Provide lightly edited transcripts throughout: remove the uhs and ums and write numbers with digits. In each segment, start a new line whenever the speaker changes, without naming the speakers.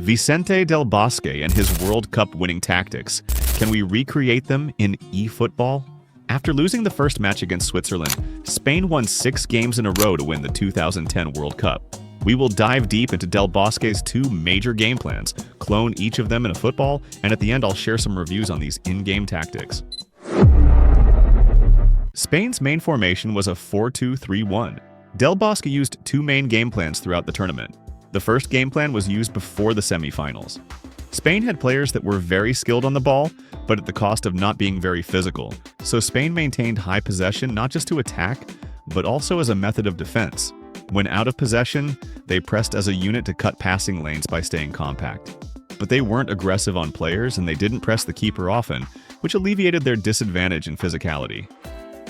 Vicente del Bosque and his World Cup winning tactics. Can we recreate them in eFootball? After losing the first match against Switzerland, Spain won 6 games in a row to win the 2010 World Cup. We will dive deep into Del Bosque's 2 major game plans, clone each of them in a football, and at the end I'll share some reviews on these in-game tactics. Spain's main formation was a 4-2-3-1. Del Bosque used 2 main game plans throughout the tournament. The first game plan was used before the semi-finals. Spain had players that were very skilled on the ball, but at the cost of not being very physical. So Spain maintained high possession not just to attack, but also as a method of defense. When out of possession, they pressed as a unit to cut passing lanes by staying compact. But they weren't aggressive on players and they didn't press the keeper often, which alleviated their disadvantage in physicality.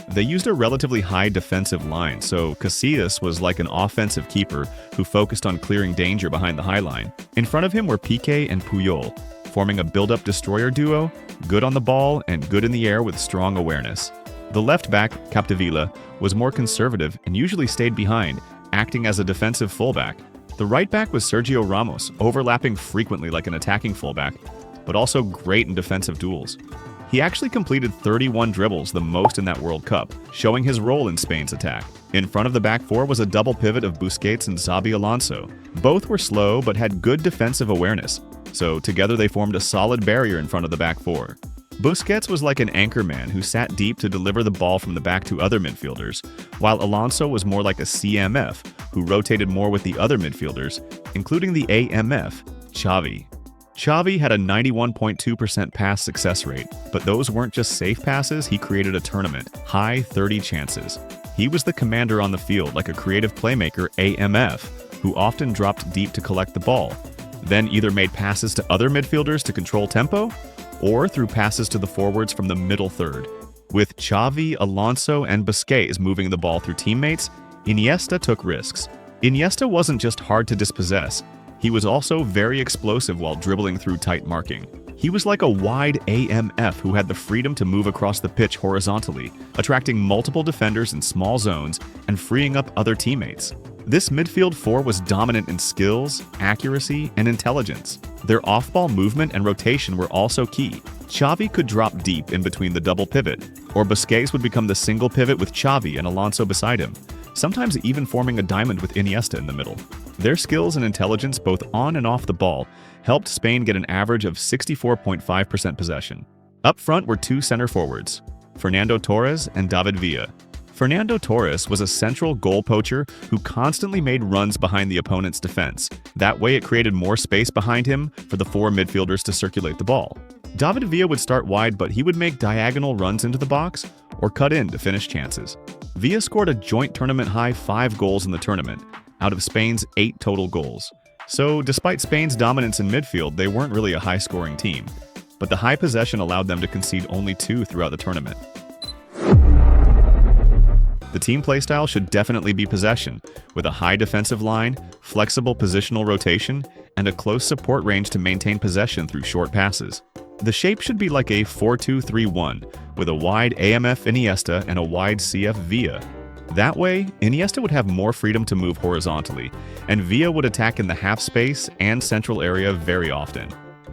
They used a relatively high defensive line, so Casillas was like an offensive keeper who focused on clearing danger behind the high line. In front of him were Piqué and Puyol, forming a build-up destroyer duo, good on the ball and good in the air with strong awareness. The left back, Capdevila, was more conservative and usually stayed behind, acting as a defensive fullback. The right back was Sergio Ramos, overlapping frequently like an attacking fullback, but also great in defensive duels. He actually completed 31 dribbles, the most in that World Cup, showing his role in Spain's attack. In front of the back four was a double pivot of Busquets and Xabi Alonso. Both were slow but had good defensive awareness, so together they formed a solid barrier in front of the back four. Busquets was like an anchor man who sat deep to deliver the ball from the back to other midfielders, while Alonso was more like a CMF who rotated more with the other midfielders, including the AMF, Xavi. Xavi had a 91.2% pass success rate, but those weren't just safe passes, he created a tournament, high 30 chances. He was the commander on the field like a creative playmaker AMF, who often dropped deep to collect the ball, then either made passes to other midfielders to control tempo, or threw passes to the forwards from the middle third. With Xavi, Alonso, and Busquets moving the ball through teammates, Iniesta took risks. Iniesta wasn't just hard to dispossess, he was also very explosive while dribbling through tight marking. He was like a wide AMF who had the freedom to move across the pitch horizontally, attracting multiple defenders in small zones and freeing up other teammates. This midfield four was dominant in skills, accuracy, and intelligence. Their off-ball movement and rotation were also key. Xavi could drop deep in between the double pivot, or Busquets would become the single pivot with Xavi and Alonso beside him, sometimes even forming a diamond with Iniesta in the middle. Their skills and intelligence both on and off the ball helped Spain get an average of 64.5% possession. Up front were 2 center forwards, Fernando Torres and David Villa. Fernando Torres was a central goal poacher who constantly made runs behind the opponent's defense. That way it created more space behind him for the 4 midfielders to circulate the ball. David Villa would start wide, but he would make diagonal runs into the box or cut in to finish chances. Villa scored a joint tournament-high 5 goals in the tournament, out of Spain's 8 total goals. So despite Spain's dominance in midfield, they weren't really a high-scoring team. But the high possession allowed them to concede only 2 throughout the tournament. The team playstyle should definitely be possession, with a high defensive line, flexible positional rotation, and a close support range to maintain possession through short passes. The shape should be like a 4-2-3-1, with a wide AMF Iniesta and a wide CF Villa. That way, Iniesta would have more freedom to move horizontally, and Villa would attack in the half space and central area very often.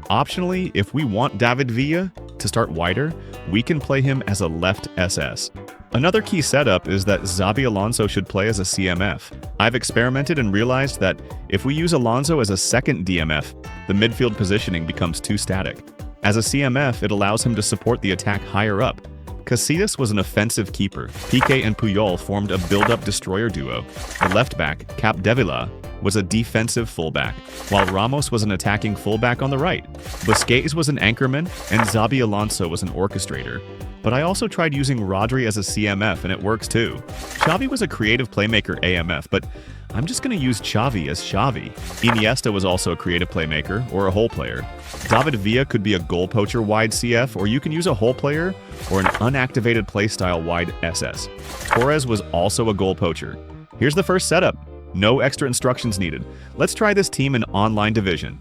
Optionally, if we want David Villa to start wider, we can play him as a left SS. Another key setup is that Xabi Alonso should play as a CMF. I've experimented and realized that if we use Alonso as a second DMF, the midfield positioning becomes too static. As a CMF, it allows him to support the attack higher up. Casillas was an offensive keeper. Piqué and Puyol formed a build-up destroyer duo. The left back, Capdevila, was a defensive fullback, while Ramos was an attacking fullback on the right. Busquets was an anchorman, and Xabi Alonso was an orchestrator. But I also tried using Rodri as a CMF, and it works too. Xavi was a creative playmaker AMF, but I'm just going to use Xavi as Xavi. Iniesta was also a creative playmaker, or a hole player. David Villa could be a goal poacher wide CF, or you can use a hole player or an unactivated playstyle wide SS. Torres was also a goal poacher. Here's the first setup. No extra instructions needed. Let's try this team in online division.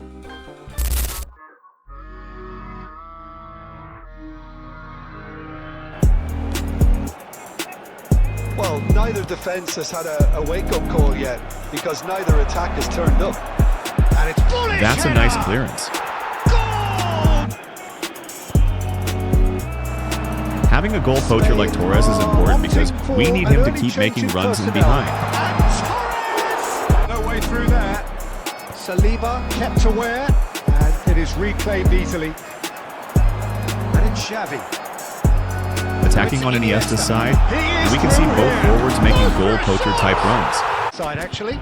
Well, neither defence has had a wake-up call yet because neither attack has turned up.
And it's volley!
That's a nice clearance. Having a goal poacher like Torres is important because we need him to keep making runs in behind.
No way through there. Saliba kept aware, and it is reclaimed easily. And it's Xavi.
Attacking on Iniesta's side, we can see both forwards making goal poacher type runs.
Side actually.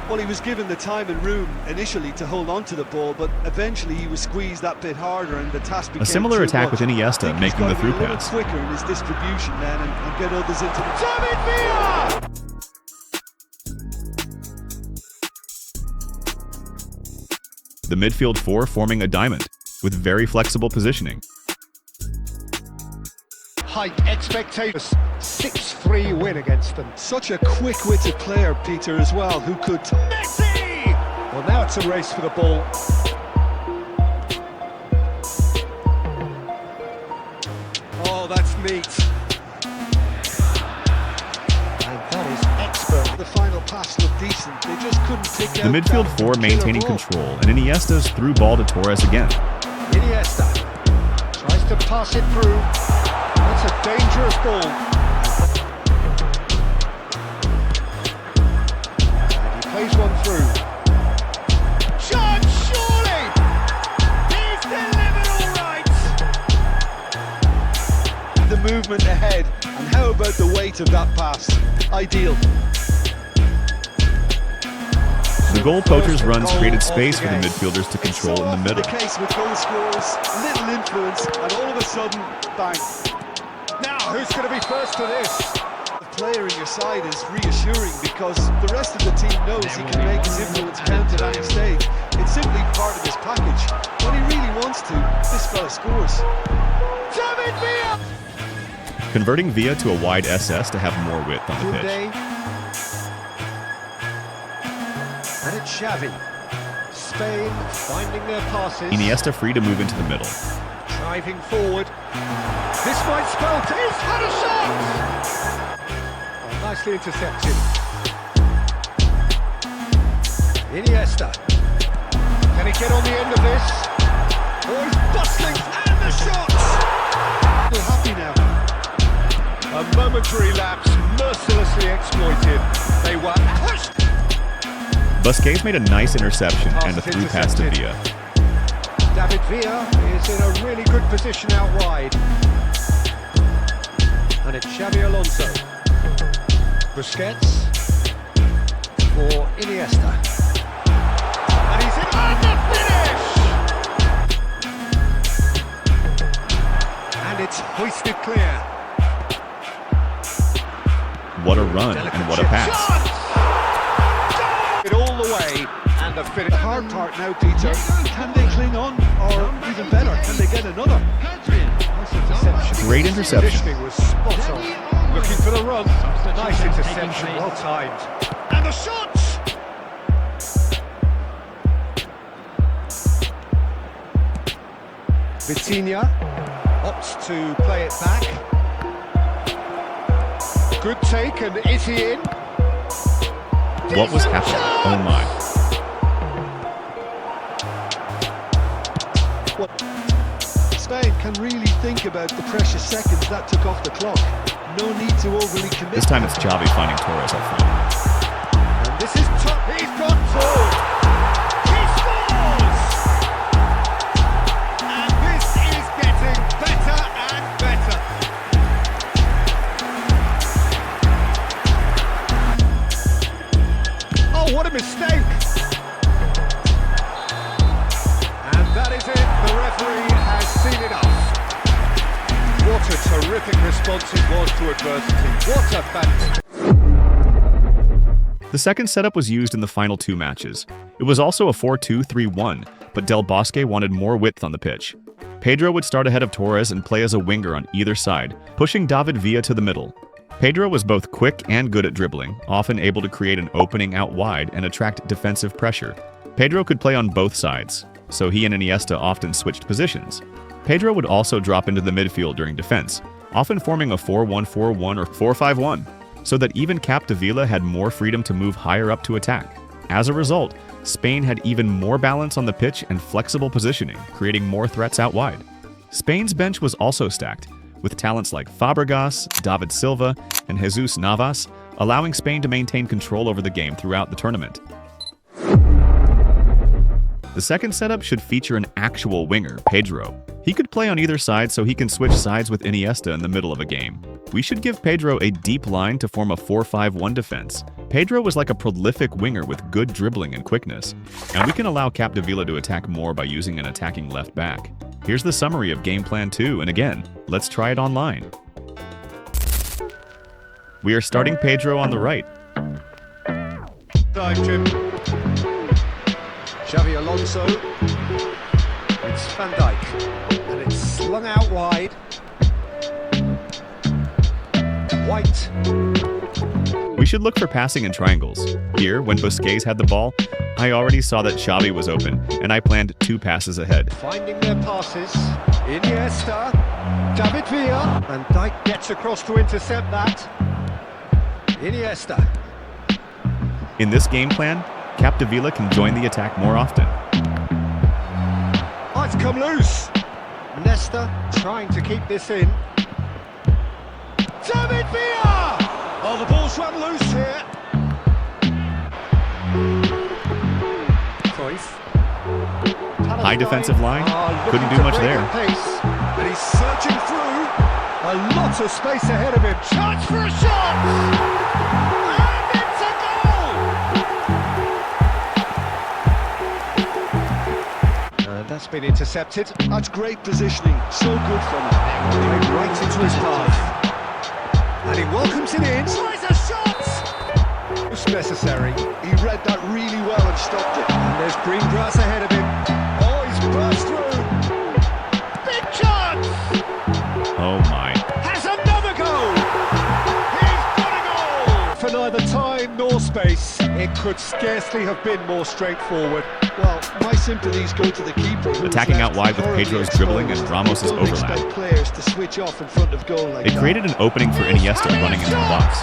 Well, he was given the time and room initially to hold on to the ball, but eventually he was squeezed that bit harder and the task became
A similar attack
much.
with Iniesta making the through pass.
Quicker in his distribution then and get others into the... David Villa!
The midfield four forming a diamond, with very flexible positioning.
High expectations. 6-3 win against them.
Such a quick-witted player, Peter, as well, who could...
Messi! Well, now it's a race for the ball. Oh, that's neat. And that is expert.
The final pass looked decent. They just couldn't pick
The
out
midfield
that
four
killer
maintaining
ball.
control, and Iniesta's through ball to Torres again.
Iniesta tries to pass it through. That's a dangerous ball. And he plays one through. John, surely! He's delivered all right!
The movement ahead, and how about the weight of that pass? Ideal.
The goal poacher's runs created space for the midfielders to control in the middle.
The case with goal scorers, little influence, and all of a sudden, bang.
Now, who's going to be first to this?
The player in your side is reassuring because the rest of the team knows he can make his influence count at any stage. It's simply part of his package. When he really wants to, this fella scores.
David Villa!
Converting Villa to a wide SS to have more width on the pitch.
And it's Xavi. Spain finding their passes.
Iniesta free to move into the middle.
Driving forward. This might spell he's had a shot! Oh, nicely intercepted. Iniesta. Can he get on the end of this? Oh, he's bustling! And the shot!
We're happy now.
A momentary lapse, mercilessly exploited. They were pushed.
Busquets made a nice interception and a through pass to Villa.
David Villa is in a really good position out wide. And it's Xabi Alonso. Busquets for Iniesta. And he's in on the finish! And it's hoisted clear.
What a run and what a pass.
It all the way, and the finish.
The hard part now, Peter, can they cling on, or even better, can they get another?
Great interception.
Positioning was spot on. Looking for the run. Nice interception, well timed. And the shot! Vitinha opts to play it back. Good take, and is he in?
What was happening? Oh my.
Spain can really think about the precious seconds that took off the clock. No need to overly commit.
This time it's Xavi finding Torres up front.
And this is top. He's got two. He scores! And this is getting better and better. Oh, what a mistake! And that is it. The referee has seen it off. What a terrific response it was to adversity. What a fantastic...
The second setup was used in the final two matches. It was also a 4-2-3-1, but Del Bosque wanted more width on the pitch. Pedro would start ahead of Torres and play as a winger on either side, pushing David Villa to the middle. Pedro was both quick and good at dribbling, often able to create an opening out wide and attract defensive pressure. Pedro could play on both sides, so he and Iniesta often switched positions. Pedro would also drop into the midfield during defense, often forming a 4-1-4-1 or 4-5-1, so that even Capdevila had more freedom to move higher up to attack. As a result, Spain had even more balance on the pitch and flexible positioning, creating more threats out wide. Spain's bench was also stacked, with talents like Fabregas, David Silva, and Jesus Navas, allowing Spain to maintain control over the game throughout the tournament. The second setup should feature an actual winger, Pedro. He could play on either side so he can switch sides with Iniesta in the middle of a game. We should give Pedro a deep line to form a 4-5-1 defense. Pedro was like a prolific winger with good dribbling and quickness, and we can allow Capdevila to attack more by using an attacking left back. Here's the summary of Game Plan 2, and again, let's try it online. We are starting Pedro on the right.
Time, Jim. Xavi Alonso. It's Van Dijk. And it's slung out wide. White.
We should look for passing in triangles. Here, when Busquets had the ball, I already saw that Xavi was open, and I planned 2 passes ahead.
Finding their passes. Iniesta. David Villa. Van Dijk gets across to intercept that. Iniesta.
In this game plan, Capdevila can join the attack more often.
Oh, it's come loose. Nesta trying to keep this in. David Villa! Oh, the ball's run loose here. Cruyff.
High defensive line, couldn't do much there.
Pace, but he's searching through. A lot of space ahead of him. Chance for a shot! And it's a goal! And that's been intercepted.
That's great positioning, so good from him.
Played right into his path. And he welcomes it in. Tries a shot! It's necessary.
He read that really well and stopped it.
And there's green grass ahead of him. Oh, he's burst through. Big chance!
Oh my.
Has another goal! He's got a goal! For neither time nor space, it could scarcely have been more straightforward.
Well, my sympathies go to the keeper. who was
Attacking out
left
wide with
thoroughly
Pedro's dribbling and
exposed.
Ramos's
You don't
overlap.
expect players to switch off in front of goal like
It
that.
created an opening for Iniesta running into the box.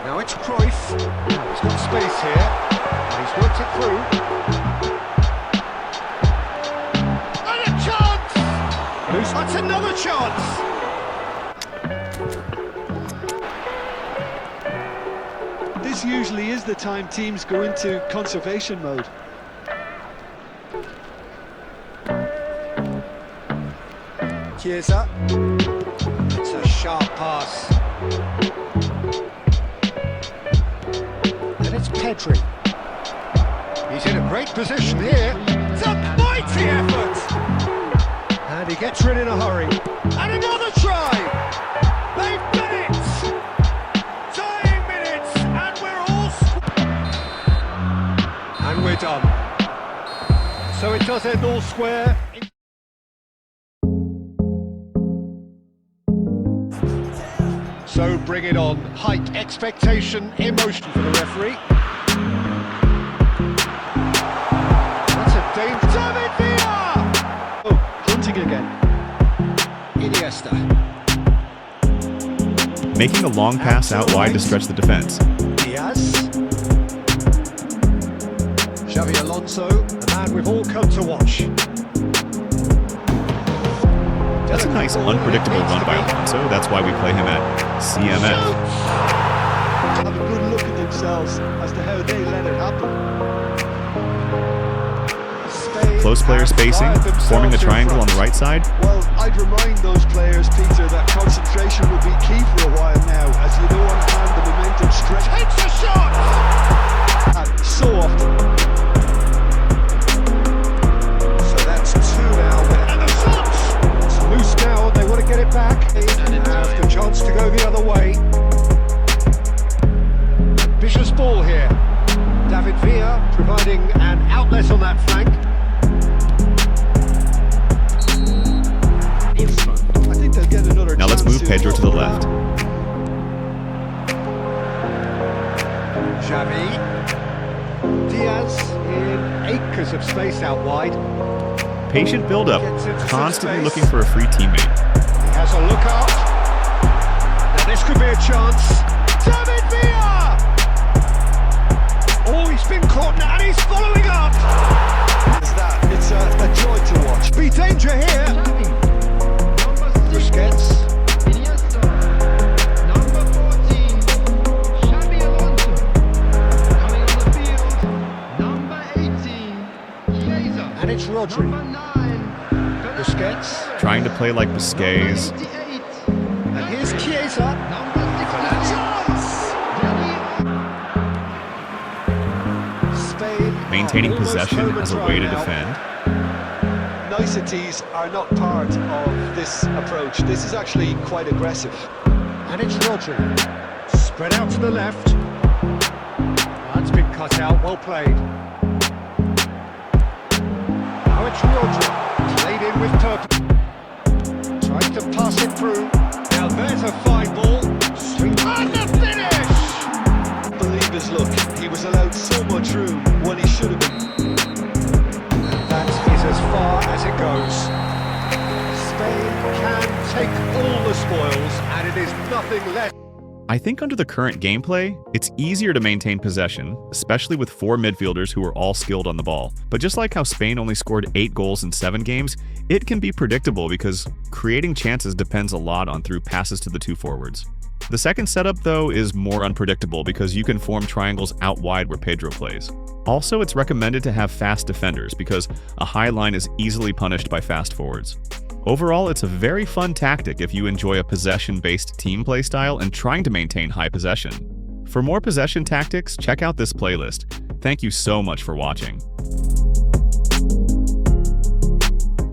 Now it's Cruyff. He's got space here. And he's worked it through. And a chance! That's another chance!
This usually is the time teams go into conservation mode.
Chiesa. It's a sharp pass. And it's Pedri. He's in a great position here. It's a mighty effort! And he gets rid in a hurry. And another try! They've done it! Dying minutes, and we're all and we're done. So it does end all square. So bring it on. Height, expectation, emotion for the referee. That's a danger. David Villa!
Oh, hunting again.
Iniesta.
Making a long pass out wide to stretch the defense.
Diaz. Xavi Alonso, the man we've all come to watch.
That's a nice, unpredictable run by Alonso. That's why we play him at CMF.
Have a good look at themselves as to how they let it happen.
Spain
Close player
have
spacing,
fired themselves
forming the
in
triangle on
front.
the right side.
Well, I'd remind those players, Peter, that concentration will be key for a while now, as you don't want to hand the momentum straight.
Takes a shot!
So often.
So that's 2 now. And the shot! It's loose now, and they want to get it back. And have the chance to go the other way. Vicious ball here. David Villa providing an outlet on that flank.
I think they'll get another
Now let's
chance
move
to-
Pedro to the left.
Xavi. Diaz in acres of space out wide.
Patient build-up,
Gets into
constantly
space.
looking for a free teammate.
He has a look up. Now this could be a chance. David Villa! It's been caught now, and he's following up.
It's a joy to watch.
Be danger here. Busquets. And it's Rodri. Busquets.
Trying to play like Busquets.
And here's Chiesa. Spain
Maintaining possession as a way to defend.
Niceties are not part of this approach. This is actually quite aggressive.
And it's Rodri. Spread out to the left. That's been cut out, well played. Now it's Rodri. Played in with purpose. Tries to pass it through. Now there's a fine ball. Swing and the finish!
Believe his look. He was allowed so much room when he should have been.
That is as far as it goes. Spain can take all the spoils, and it is nothing less.
I think under the current gameplay, it's easier to maintain possession, especially with 4 midfielders who are all skilled on the ball. But just like how Spain only scored 8 goals in 7 games, it can be predictable because creating chances depends a lot on through passes to the 2 forwards. The second setup, though, is more unpredictable because you can form triangles out wide where Pedro plays. Also, it's recommended to have fast defenders because a high line is easily punished by fast forwards. Overall, it's a very fun tactic if you enjoy a possession-based team play style and trying to maintain high possession. For more possession tactics, check out this playlist. Thank you so much for watching.